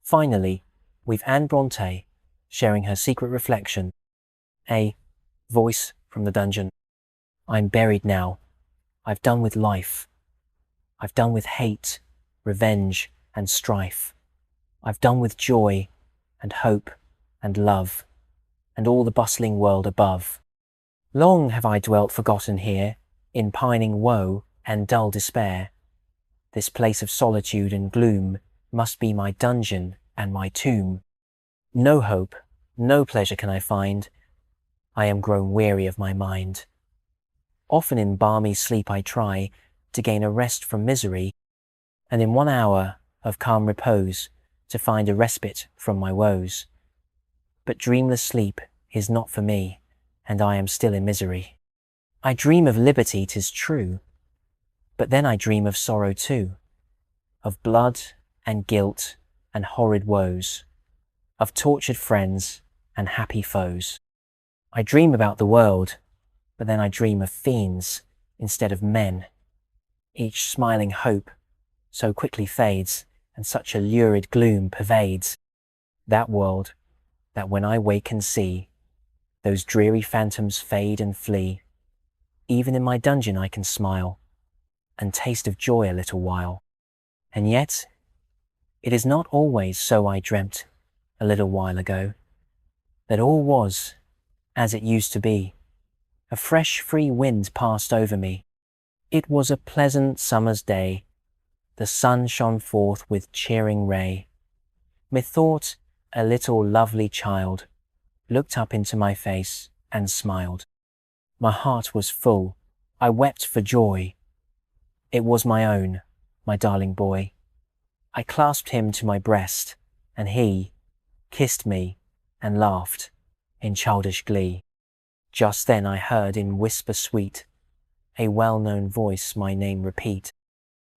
Finally, we've Anne Brontë sharing her secret reflection. A voice from the dungeon. I'm buried now. I've done with life. I've done with hate, revenge, and strife. I've done with joy, and hope, and love, and all the bustling world above. Long have I dwelt forgotten here, in pining woe and dull despair. This place of solitude and gloom must be my dungeon and my tomb. No hope, no pleasure can I find. I am grown weary of my mind. Often in balmy sleep I try to gain a rest from misery, and in 1 hour of calm repose to find a respite from my woes. But dreamless sleep is not for me, and I am still in misery. I dream of liberty, 'tis true, but then I dream of sorrow too, of blood and guilt and horrid woes, of tortured friends and happy foes. I dream about the world, but then I dream of fiends instead of men. Each smiling hope so quickly fades, and such a lurid gloom pervades that world, that when I wake and see those dreary phantoms fade and flee, even in my dungeon I can smile and taste of joy a little while. And yet, it is not always so. I dreamt a little while ago that all was as it used to be. A fresh free wind passed over me. It was a pleasant summer's day. The sun shone forth with cheering ray. Methought a little lovely child looked up into my face and smiled. My heart was full. I wept for joy. It was my own, my darling boy. I clasped him to my breast, and he kissed me and laughed in childish glee. Just then I heard in whisper sweet a well-known voice my name repeat.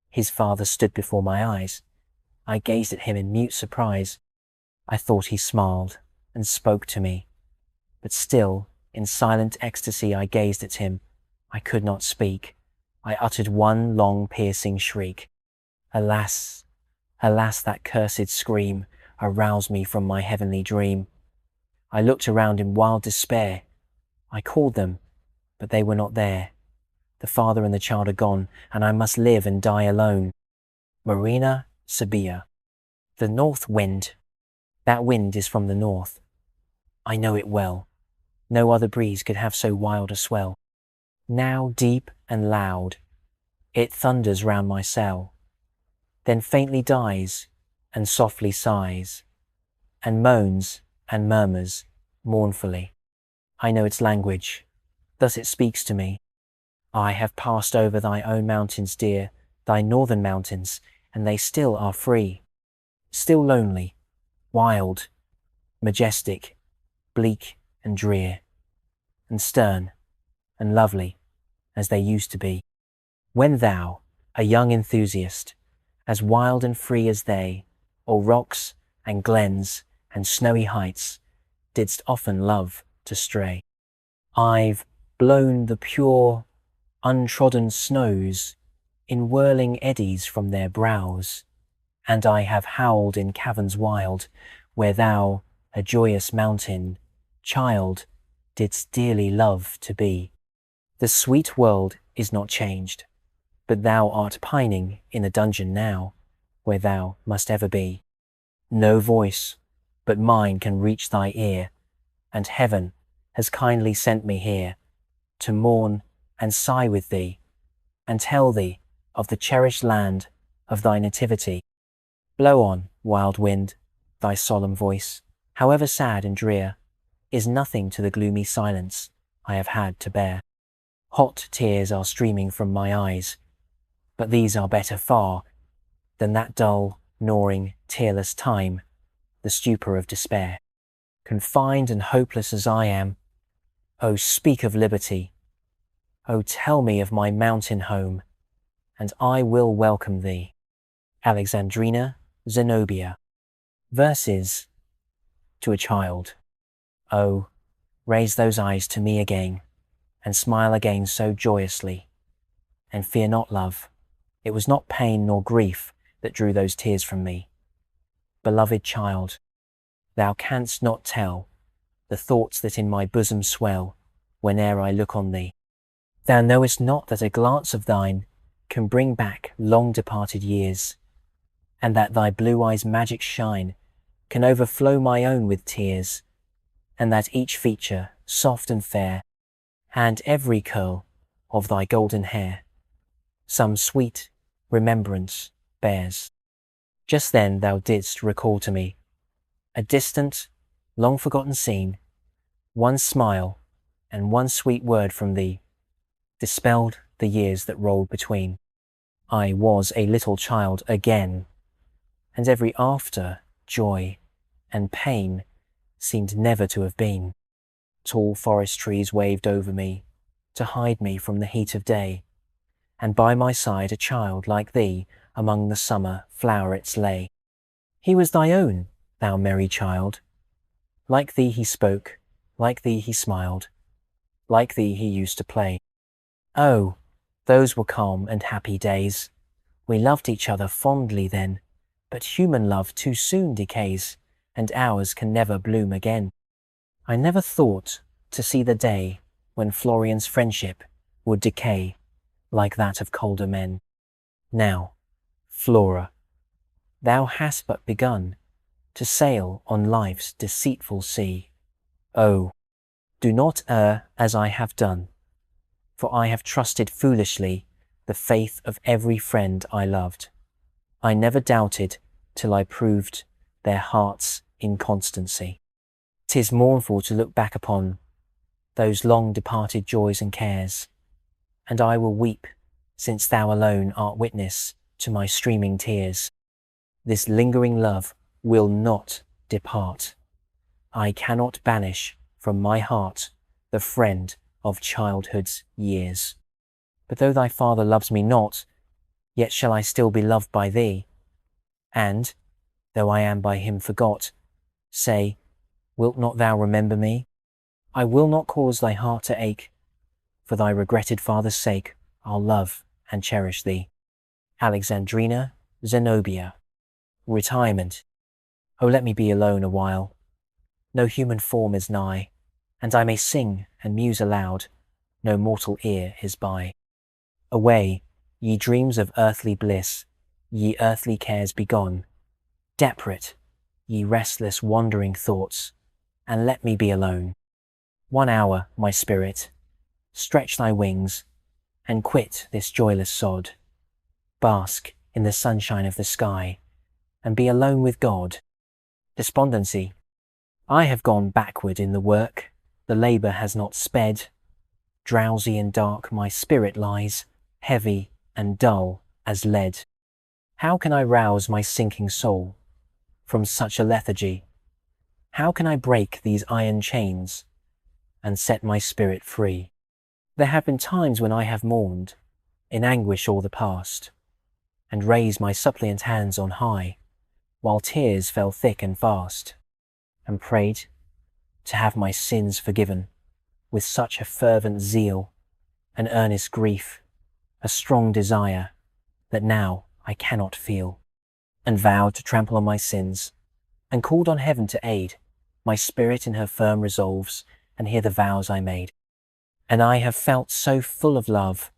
His father stood before my eyes. I gazed at him in mute surprise. I thought he smiled and spoke to me, but still in silent ecstasy I gazed at him. I could not speak. I uttered one long piercing shriek. Alas, alas, that cursed scream aroused me from my heavenly dream. I looked around in wild despair. I called them, but they were not there. The father and the child are gone, and I must live and die alone. Marina Sabia. The north wind. That wind is from the north. I know it well. No other breeze could have so wild a swell. Now deep and loud, it thunders round my cell, then faintly dies, and softly sighs, and moans and murmurs mournfully. I know its language, thus it speaks to me. I have passed over thy own mountains, dear, thy northern mountains, and they still are free, still lonely, wild, majestic, bleak and drear, and stern and lovely as they used to be. When thou, a young enthusiast, as wild and free as they, o'er rocks and glens and snowy heights, didst often love to stray. I've blown the pure, untrodden snows in whirling eddies from their brows, and I have howled in caverns wild, where thou, a joyous mountain child, didst dearly love to be. The sweet world is not changed, but thou art pining in a dungeon now, where thou must ever be. No voice but mine can reach thy ear, and heaven has kindly sent me here to mourn and sigh with thee, and tell thee of the cherished land of thy nativity. Blow on, wild wind, thy solemn voice, however sad and drear, is nothing to the gloomy silence I have had to bear. Hot tears are streaming from my eyes, but these are better far than that dull, gnawing, tearless time, the stupor of despair. Confined and hopeless as I am, oh, speak of liberty. Oh, tell me of my mountain home, and I will welcome thee. Alexandrina Zenobia. Verses to a child. Oh, raise those eyes to me again, and smile again so joyously. And fear not, love, it was not pain nor grief that drew those tears from me, beloved child, thou canst not tell the thoughts that in my bosom swell whene'er I look on thee. Thou knowest not that a glance of thine can bring back long departed years, and that thy blue eyes' magic shine can overflow my own with tears, and that each feature, soft and fair, and every curl of thy golden hair, some sweet remembrance bears. Just then thou didst recall to me a distant, long-forgotten scene. One smile and one sweet word from thee dispelled the years that rolled between. I was a little child again, and every after joy and pain seemed never to have been. Tall forest trees waved over me to hide me from the heat of day, and by my side a child like thee among the summer flowerets lay. He was thy own, thou merry child. Like thee he spoke, like thee he smiled, like thee he used to play. Oh, those were calm and happy days. We loved each other fondly then, but human love too soon decays, and ours can never bloom again. I never thought to see the day when Florian's friendship would decay like that of colder men. Now, Flora, thou hast but begun to sail on life's deceitful sea. Oh, do not err as I have done, for I have trusted foolishly the faith of every friend I loved. I never doubted till I proved their heart's inconstancy. 'Tis mournful to look back upon those long departed joys and cares, and I will weep, since thou alone art witness to my streaming tears. This lingering love will not depart. I cannot banish from my heart the friend of childhood's years. But though thy father loves me not, yet shall I still be loved by thee. And, though I am by him forgot, say, wilt not thou remember me? I will not cause thy heart to ache. For thy regretted father's sake, I'll love and cherish thee. Alexandrina Zenobia. Retirement. Oh, let me be alone a while. No human form is nigh, and I may sing and muse aloud. No mortal ear is by. Away, ye dreams of earthly bliss, ye earthly cares be gone. Deprit, ye restless wandering thoughts, and let me be alone. 1 hour, my spirit, stretch thy wings, and quit this joyless sod. Bask in the sunshine of the sky, and be alone with God. Despondency. I have gone backward in the work, the labour has not sped. Drowsy and dark my spirit lies, heavy and dull as lead. How can I rouse my sinking soul from such a lethargy? How can I break these iron chains and set my spirit free? There have been times when I have mourned in anguish all the past, and raised my suppliant hands on high, while tears fell thick and fast, and prayed to have my sins forgiven with such a fervent zeal, an earnest grief, a strong desire that now I cannot feel, and vowed to trample on my sins, and called on heaven to aid my spirit in her firm resolves and hear the vows I made. And I have felt so full of love,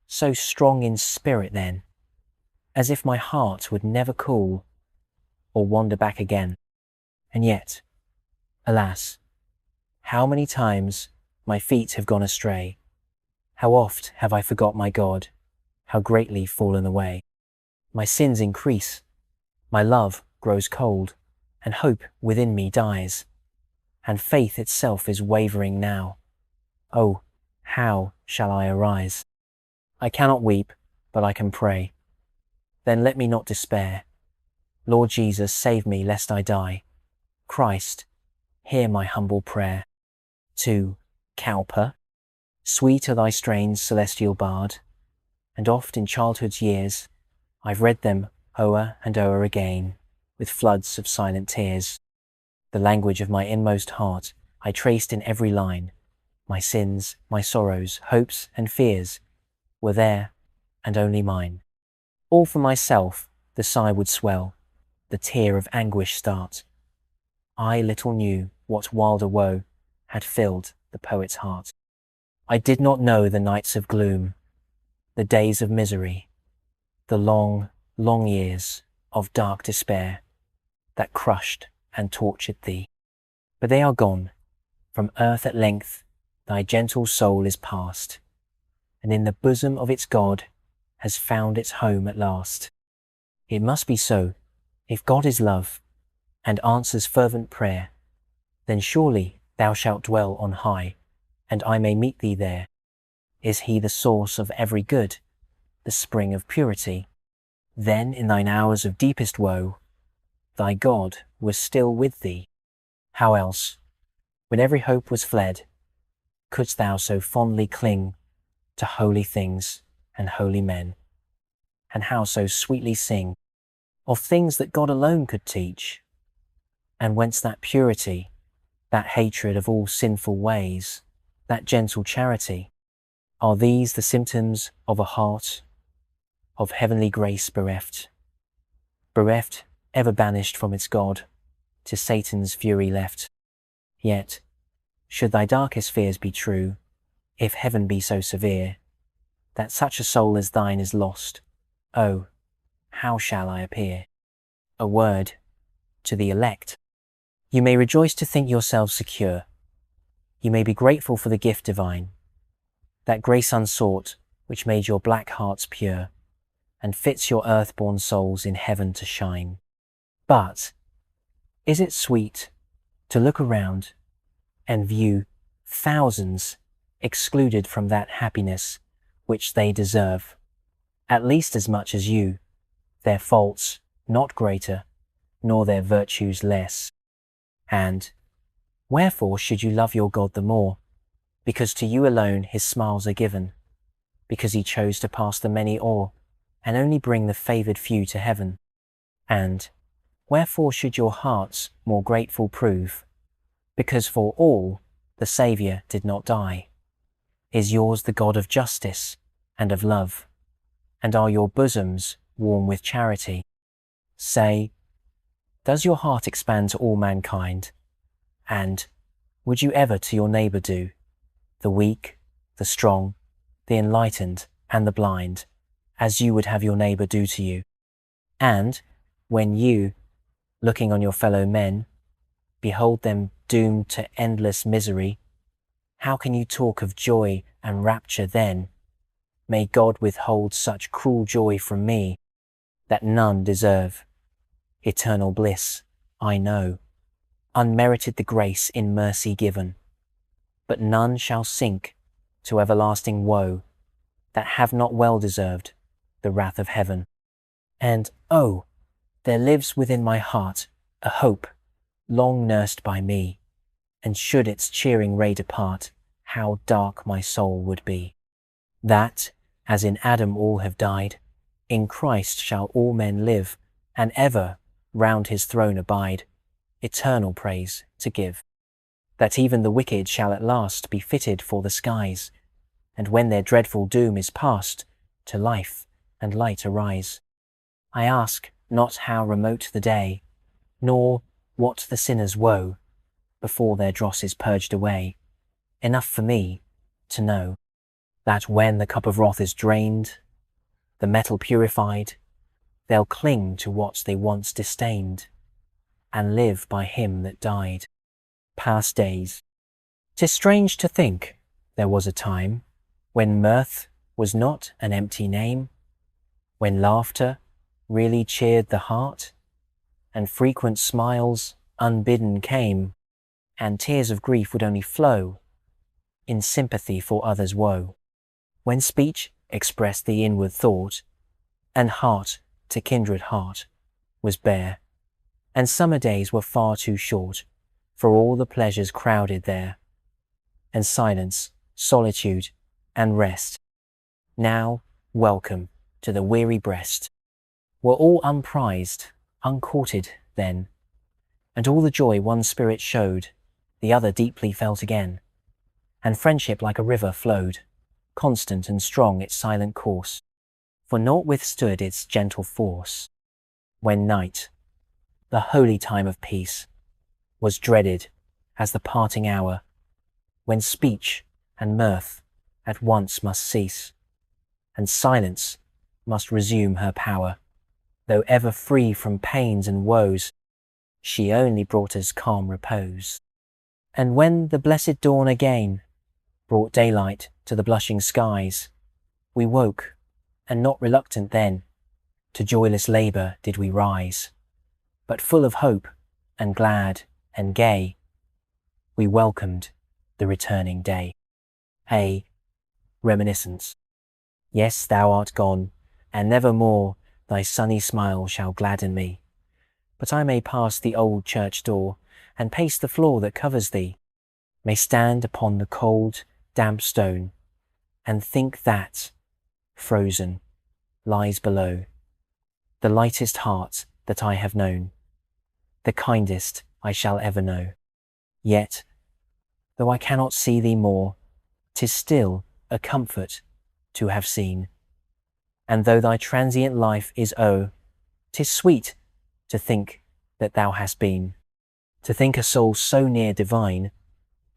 so strong in spirit then, as if my heart would never cool or wander back again. And yet, alas, how many times my feet have gone astray, how oft have I forgot my God, how greatly fallen away. My sins increase, my love grows cold, and hope within me dies, and faith itself is wavering now. Oh, how shall I arise? I cannot weep, but I can pray. Then let me not despair. Lord Jesus, save me lest I die. Christ, hear my humble prayer. To Cowper. Sweet are thy strains, celestial bard, and oft in childhood's years I've read them o'er and o'er again, with floods of silent tears. The language of my inmost heart I traced in every line. My sins, my sorrows, hopes and fears were there and only mine. All for myself the sigh would swell, the tear of anguish start. I little knew what wilder woe had filled the poet's heart. I did not know the nights of gloom, the days of misery, the long, long years of dark despair that crushed and tortured thee. But they are gone. From earth at length thy gentle soul is past, and in the bosom of its God has found its home at last. It must be so. If God is love, and answers fervent prayer, then surely thou shalt dwell on high, and I may meet thee there. Is he the source of every good, the spring of purity? Then in thine hours of deepest woe, thy God was still with thee. How else, when every hope was fled, couldst thou so fondly cling to holy things and holy men? And how so sweetly sing of things that God alone could teach? And whence that purity, that hatred of all sinful ways, that gentle charity? Are these the symptoms of a heart of heavenly grace bereft? Bereft, ever banished from its God, to Satan's fury left. Yet, should thy darkest fears be true, if heaven be so severe, that such a soul as thine is lost, oh, how shall I appear? A word to the elect. You may rejoice to think yourselves secure. You may be grateful for the gift divine, that grace unsought which made your black hearts pure, and fits your earth-born souls in heaven to shine. But is it sweet to look around and view thousands excluded from that happiness which they deserve, at least as much as you, their faults not greater, nor their virtues less? And wherefore should you love your God the more? Because to you alone his smiles are given, because he chose to pass the many o'er, and only bring the favoured few to heaven. And wherefore should your hearts more grateful prove? Because for all the Saviour did not die. Is yours the God of justice and of love? And are your bosoms warm with charity? Say, does your heart expand to all mankind? And would you ever to your neighbour do, the weak, the strong, the enlightened, and the blind, as you would have your neighbour do to you? And when you, looking on your fellow men, behold them doomed to endless misery, how can you talk of joy and rapture then? May God withhold such cruel joy from me, that none deserve. Eternal bliss, I know, unmerited the grace in mercy given, but none shall sink to everlasting woe, that have not well deserved the wrath of heaven. And oh, there lives within my heart a hope, long nursed by me, and should its cheering ray depart, how dark my soul would be. That, as in Adam all have died, in Christ shall all men live, and ever round his throne abide, eternal praise to give. That even the wicked shall at last be fitted for the skies, and when their dreadful doom is past, to life and light arise. I ask not how remote the day, nor what the sinner's woe, before their dross is purged away. Enough for me to know that when the cup of wrath is drained, the metal purified, they'll cling to what they once disdained, and live by him that died. Past days. 'Tis strange to think there was a time when mirth was not an empty name, when laughter really cheered the heart, and frequent smiles unbidden came, and tears of grief would only flow in sympathy for others' woe. When speech expressed the inward thought, and heart to kindred heart was bare, and summer days were far too short for all the pleasures crowded there, and silence, solitude, and rest, now welcome to the weary breast, were all unprized, uncourted then, and all the joy one spirit showed, the other deeply felt again, and friendship like a river flowed, constant and strong its silent course, for naught withstood its gentle force. When night, the holy time of peace, was dreaded as the parting hour, when speech and mirth at once must cease, and silence must resume her power. Though ever free from pains and woes, she only brought us calm repose. And when the blessed dawn again brought daylight to the blushing skies, we woke, and not reluctant then, to joyless labour did we rise, but full of hope, and glad, and gay, we welcomed the returning day. A reminiscence. Yes, thou art gone, and never more thy sunny smile shall gladden me. But I may pass the old church door, and pace the floor that covers thee, may stand upon the cold, damp stone, and think that, frozen, lies below, the lightest heart that I have known, the kindest I shall ever know. Yet, though I cannot see thee more, 'tis still a comfort to have seen. And though thy transient life is o'er, 'tis sweet to think that thou hast been. To think a soul so near divine,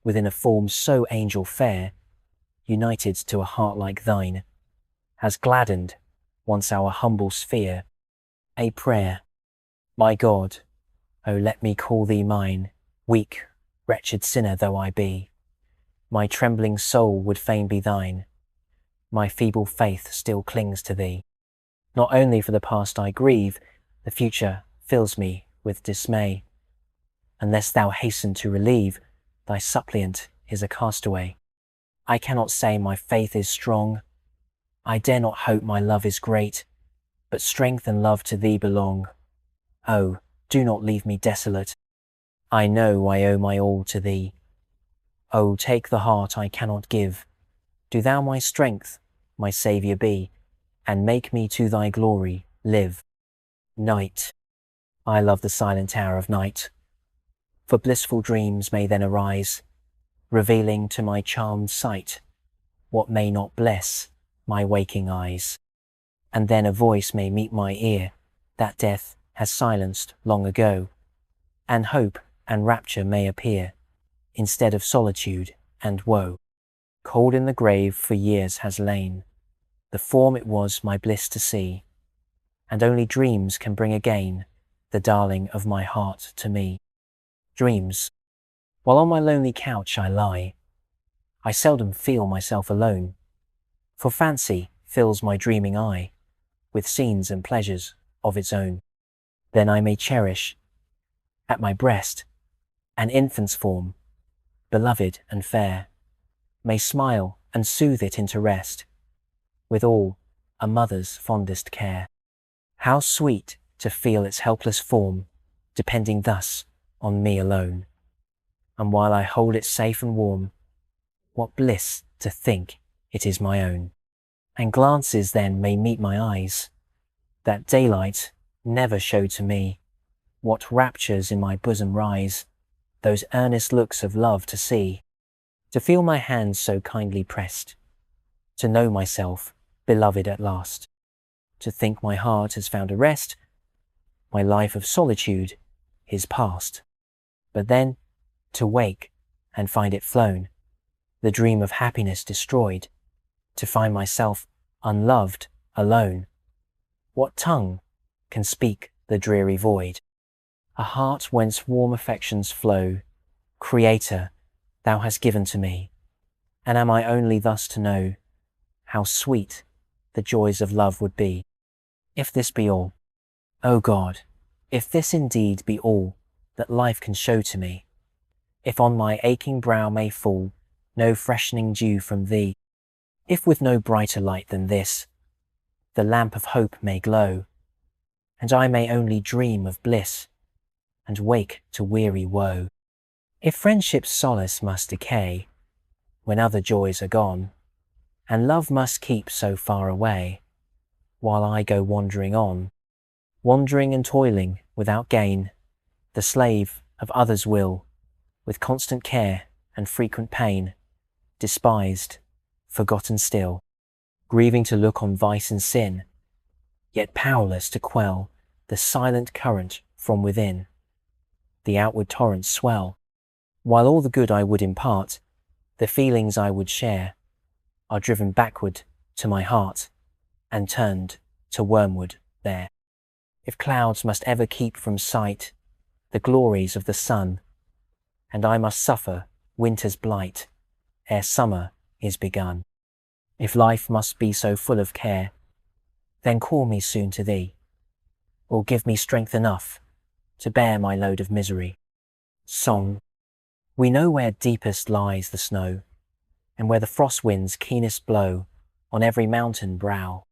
within a form so angel fair, united to a heart like thine, has gladdened once our humble sphere. A prayer. My God, O let me call thee mine, weak, wretched sinner though I be. My trembling soul would fain be thine, my feeble faith still clings to thee. Not only for the past I grieve, the future fills me with dismay. Unless thou hasten to relieve, thy suppliant is a castaway. I cannot say my faith is strong, I dare not hope my love is great, but strength and love to thee belong. Oh, do not leave me desolate, I know I owe my all to thee. Oh, take the heart I cannot give, do thou my strength, my Saviour be, and make me to thy glory live. Night. I love the silent hour of night, for blissful dreams may then arise, revealing to my charmed sight what may not bless my waking eyes. And then a voice may meet my ear that death has silenced long ago, and hope and rapture may appear instead of solitude and woe. Cold in the grave for years has lain the form it was my bliss to see, and only dreams can bring again the darling of my heart to me. Dreams. While on my lonely couch I lie, I seldom feel myself alone, for fancy fills my dreaming eye with scenes and pleasures of its own. Then I may cherish at my breast an infant's form, beloved and fair, may smile and soothe it into rest, with all a mother's fondest care. How sweet to feel its helpless form depending thus on me alone, and while I hold it safe and warm, what bliss to think it is my own. And glances then may meet my eyes that daylight never showed to me, what raptures in my bosom rise, those earnest looks of love to see, to feel my hands so kindly pressed, to know myself beloved at last, to think my heart has found a rest, my life of solitude is past. But then to wake and find it flown, the dream of happiness destroyed, to find myself unloved, alone. What tongue can speak the dreary void? A heart whence warm affections flow, Creator, thou hast given to me, and am I only thus to know how sweet the joys of love would be? If this be all, O God, if this indeed be all that life can show to me, if on my aching brow may fall no freshening dew from thee, if with no brighter light than this the lamp of hope may glow, and I may only dream of bliss and wake to weary woe, if friendship's solace must decay when other joys are gone, and love must keep so far away, while I go wandering on, wandering and toiling without gain, the slave of others' will, with constant care and frequent pain, despised, forgotten still, grieving to look on vice and sin, yet powerless to quell the silent current from within. The outward torrents swell, while all the good I would impart, the feelings I would share, are driven backward to my heart and turned to wormwood there. If clouds must ever keep from sight the glories of the sun, and I must suffer winter's blight ere summer is begun, if life must be so full of care, then call me soon to thee, or give me strength enough to bear my load of misery. Song. We know where deepest lies the snow, and where the frost winds keenest blow on every mountain brow.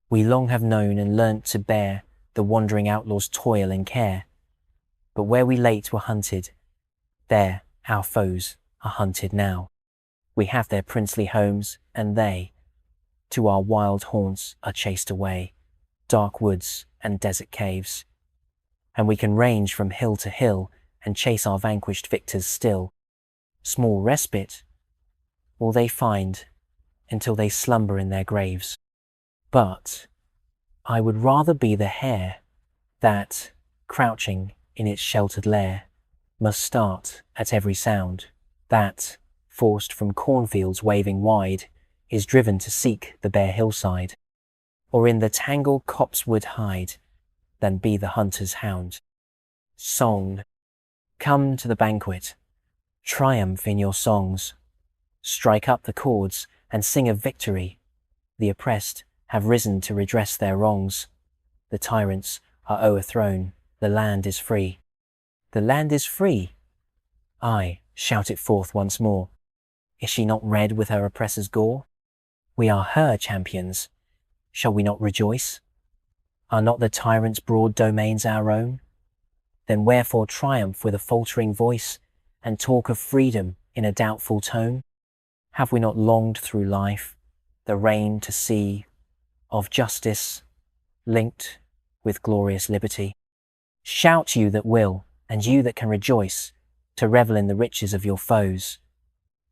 We long have known and learnt to bear the wandering outlaw's toil and care, but where we late were hunted, there our foes are hunted now. We have their princely homes, and they to our wild haunts are chased away, dark woods and desert caves. And we can range from hill to hill and chase our vanquished victors still. Small respite will they find until they slumber in their graves. But I would rather be the hare that, crouching in its sheltered lair, must start at every sound, that, forced from cornfields waving wide, is driven to seek the bare hillside, or in the tangled copsewood hide, than be the hunter's hound. Song. Come to the banquet, triumph in your songs, strike up the chords and sing of victory. The oppressed have risen to redress their wrongs. The tyrants are overthrown, the land is free. The land is free! Aye, shout it forth once more. Is she not red with her oppressor's gore? We are her champions. Shall we not rejoice? Are not the tyrant's broad domains our own? Then wherefore triumph with a faltering voice, and talk of freedom in a doubtful tone? Have we not longed through life the reign to see of justice linked with glorious liberty? Shout, you that will, and you that can rejoice, to revel in the riches of your foes.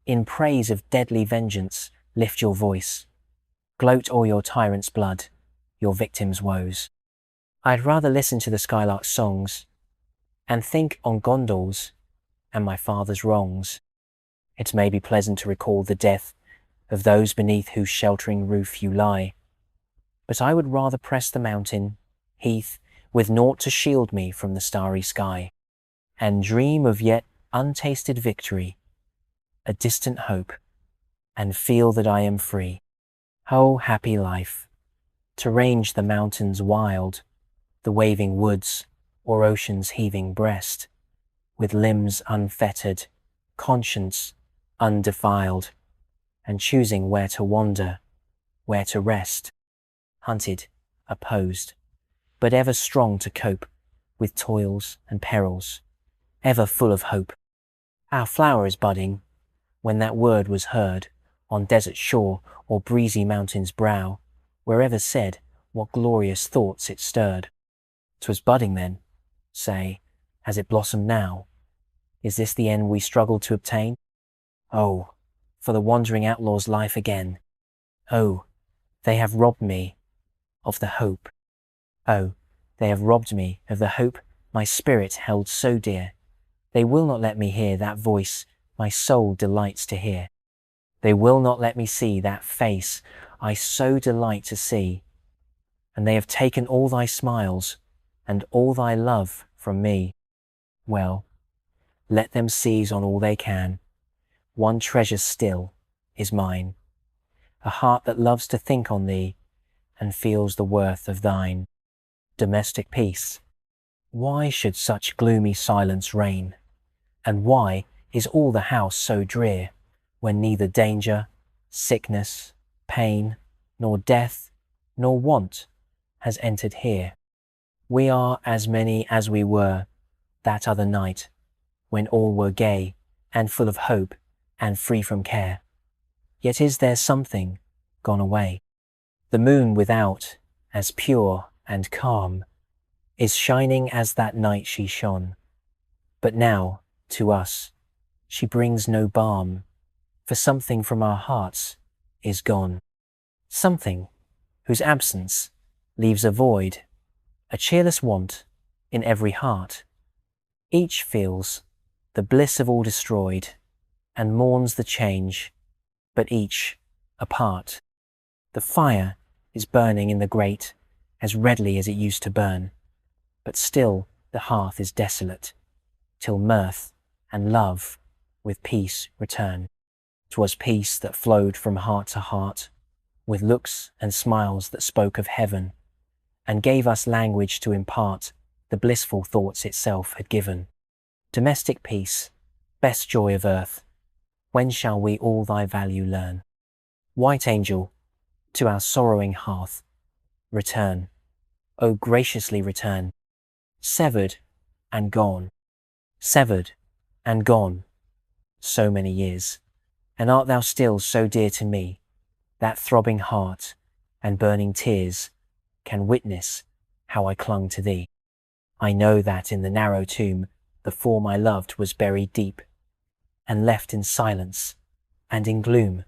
In praise of deadly vengeance lift your voice. Gloat o'er your tyrant's blood, your victim's woes. I'd rather listen to the skylark's songs, and think on Gondal's and my father's wrongs. It may be pleasant to recall the death of those beneath whose sheltering roof you lie, but I would rather press the mountain, heath, with naught to shield me from the starry sky, and dream of yet untasted victory, a distant hope, and feel that I am free. Oh, happy life, to range the mountains wild, the waving woods, or ocean's heaving breast, with limbs unfettered, conscience undefiled, and choosing where to wander, where to rest, hunted, opposed, but ever strong to cope with toils and perils, ever full of hope. Our flower is budding, when that word was heard, on desert shore or breezy mountain's brow, wherever said what glorious thoughts it stirred. 'Twas budding then, say, has it blossomed now? Is this the end we struggled to obtain? Oh, for the wandering outlaw's life again! Oh, they have robbed me of the hope. Oh, they have robbed me of the hope my spirit held so dear. They will not let me hear that voice my soul delights to hear. They will not let me see that face I so delight to see. And they have taken all thy smiles and all thy love from me. Well, let them seize on all they can. One treasure still is mine, a heart that loves to think on thee and feels the worth of thine. Domestic peace. Why should such gloomy silence reign? And why is all the house so drear, when neither danger, sickness, pain, nor death, nor want has entered here? We are as many as we were that other night, when all were gay and full of hope and free from care. Yet is there something gone away? The moon without, as pure and calm, is shining as that night she shone. But now, to us, she brings no balm, for something from our hearts is gone. Something whose absence leaves a void, a cheerless want in every heart. Each feels the bliss of all destroyed, and mourns the change, but each apart. The fire is burning in the grate as redly as it used to burn, but still the hearth is desolate, till mirth and love with peace return. 'Twas peace that flowed from heart to heart, with looks and smiles that spoke of heaven, and gave us language to impart the blissful thoughts itself had given. Domestic peace, best joy of earth, when shall we all thy value learn? White angel, to our sorrowing hearth, return, O graciously return. Severed and gone, so many years, and art thou still so dear to me, that throbbing heart and burning tears can witness how I clung to thee. I know that in the narrow tomb the form I loved was buried deep, and left in silence and in gloom,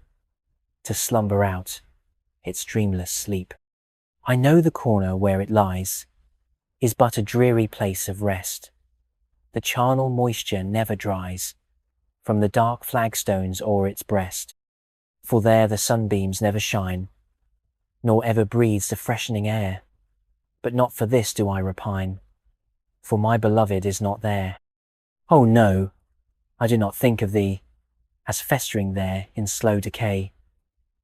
to slumber out its dreamless sleep. I know the corner where it lies is but a dreary place of rest. The charnel moisture never dries from the dark flagstones o'er its breast, for there the sunbeams never shine, nor ever breathes the freshening air. But not for this do I repine, for my beloved is not there. Oh no, I do not think of thee as festering there in slow decay.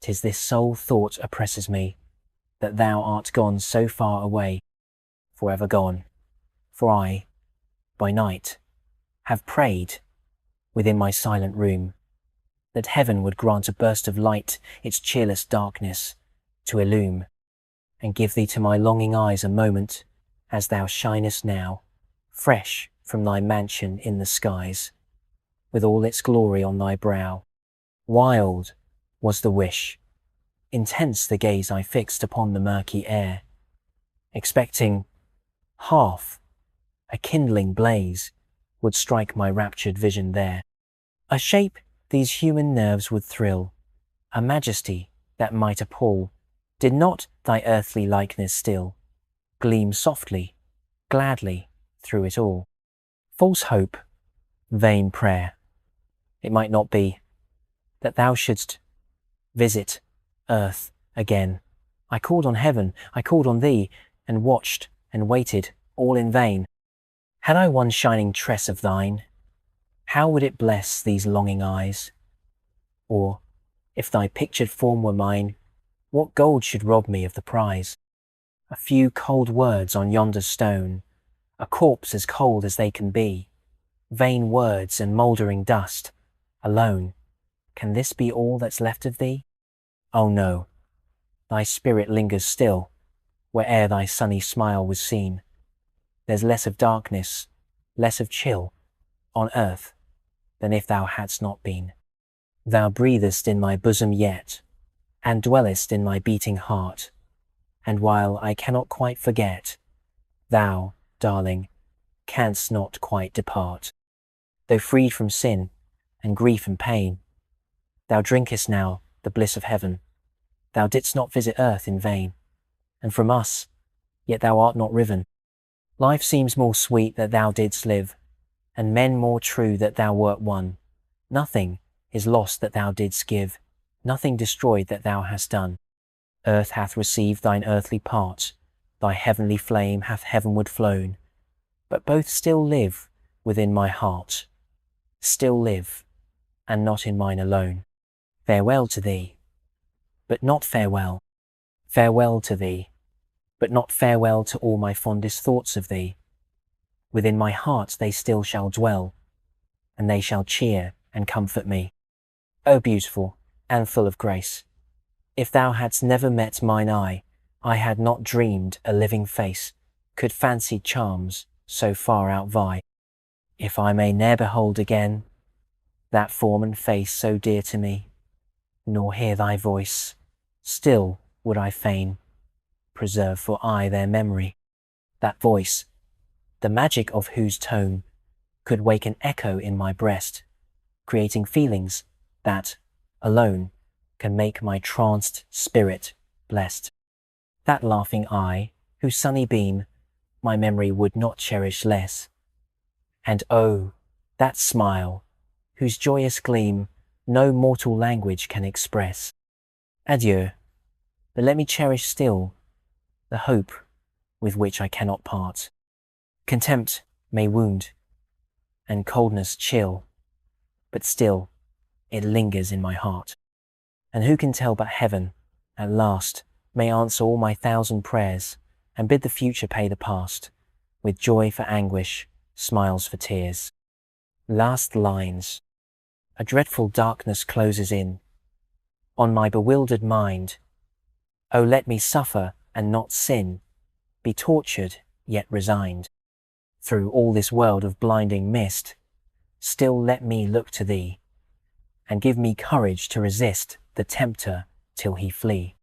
'Tis this sole thought oppresses me, that thou art gone so far away, forever gone. For I, by night, have prayed within my silent room, that heaven would grant a burst of light its cheerless darkness to illume, and give thee to my longing eyes a moment, as thou shinest now, fresh from thy mansion in the skies, with all its glory on thy brow. Wild was the wish, intense the gaze I fixed upon the murky air, expecting half a kindling blaze would strike my raptured vision there. A shape these human nerves would thrill, a majesty that might appall, did not thy earthly likeness still gleam softly, gladly through it all. False hope, vain prayer, it might not be that thou shouldst visit earth again. I called on heaven, I called on thee, and watched and waited all in vain. Had I one shining tress of thine, how would it bless these longing eyes? Or, if thy pictured form were mine, what gold should rob me of the prize? A few cold words on yonder stone, a corpse as cold as they can be, vain words and mouldering dust, alone, can this be all that's left of thee? Oh no, thy spirit lingers still, where'er thy sunny smile was seen. There's less of darkness, less of chill, on earth, than if thou hadst not been. Thou breathest in my bosom yet, and dwellest in my beating heart, and while I cannot quite forget, thou, darling, canst not quite depart. Though freed from sin, and grief and pain, thou drinkest now the bliss of heaven. Thou didst not visit earth in vain, and from us, yet thou art not riven. Life seems more sweet that thou didst live, and men more true that thou wert one. Nothing is lost that thou didst give, nothing destroyed that thou hast done. Earth hath received thine earthly part, thy heavenly flame hath heavenward flown, but both still live within my heart, still live, and not in mine alone. Farewell to thee, but not farewell. Farewell to thee, but not farewell to all my fondest thoughts of thee. Within my heart they still shall dwell, and they shall cheer and comfort me. O beautiful and full of grace, if thou hadst never met mine eye, I had not dreamed a living face could fancied charms so far outvie. If I may ne'er behold again that form and face so dear to me, nor hear thy voice, still would I fain preserve for aye their memory. That voice, the magic of whose tone could wake an echo in my breast, creating feelings that, alone, can make my tranced spirit blessed. That laughing eye, whose sunny beam my memory would not cherish less. And oh, that smile, whose joyous gleam no mortal language can express. Adieu, but let me cherish still the hope with which I cannot part. Contempt may wound, and coldness chill, but still it lingers in my heart. And who can tell but heaven, at last, may answer all my 1,000 prayers, and bid the future pay the past, with joy for anguish, smiles for tears. Last lines. A dreadful darkness closes in on my bewildered mind. Oh, let me suffer and not sin, be tortured yet resigned. Through all this world of blinding mist, still let me look to thee, and give me courage to resist the tempter till he flee.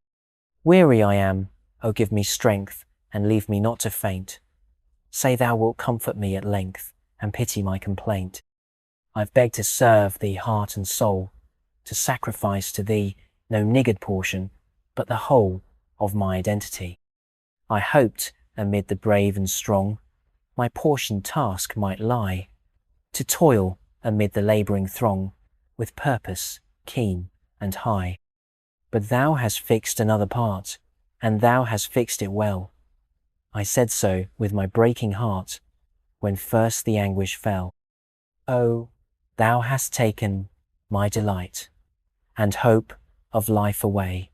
Weary I am, oh give me strength, and leave me not to faint. Say thou wilt comfort me at length, and pity my complaint. I've begged to serve thee heart and soul, to sacrifice to thee no niggard portion, but the whole of my identity. I hoped, amid the brave and strong, my portioned task might lie, to toil amid the labouring throng, with purpose keen and high. But thou hast fixed another part, and thou hast fixed it well. I said so with my breaking heart, when first the anguish fell. Oh, thou hast taken my delight, and hope of life away,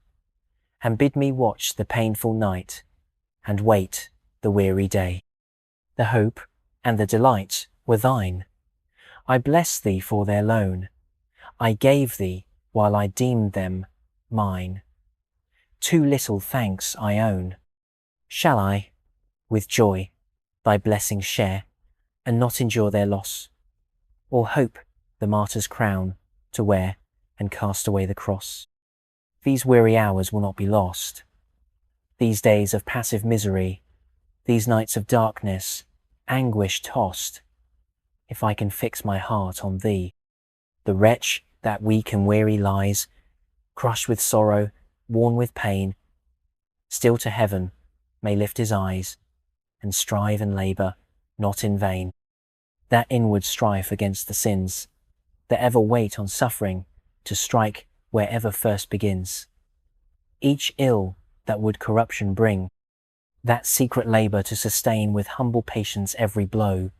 and bid me watch the painful night, and wait the weary day. The hope and the delight were thine. I bless thee for their loan. I gave thee while I deemed them mine. Too little thanks I own. Shall I, with joy, thy blessings share, and not endure their loss, or hope the martyr's crown to wear, and cast away the cross? These weary hours will not be lost. These days of passive misery, these nights of darkness, anguish tossed, if I can fix my heart on thee. The wretch that weak and weary lies, crushed with sorrow, worn with pain, still to heaven may lift his eyes, and strive and labour not in vain. That inward strife against the sins, that ever wait on suffering to strike wherever first begins. Each ill that would corruption bring, that secret labour to sustain with humble patience every blow,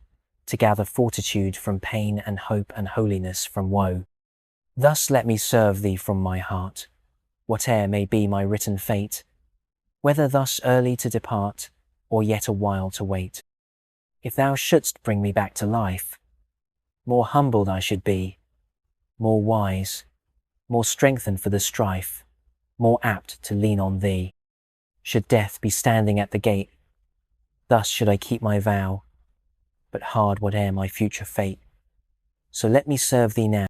to gather fortitude from pain and hope and holiness from woe. Thus let me serve thee from my heart, whate'er may be my written fate, whether thus early to depart, or yet a while to wait. If thou shouldst bring me back to life, more humbled I should be, more wise, more strengthened for the strife, more apt to lean on thee. Should death be standing at the gate, thus should I keep my vow, but hard whate'er my future fate. So let me serve thee now,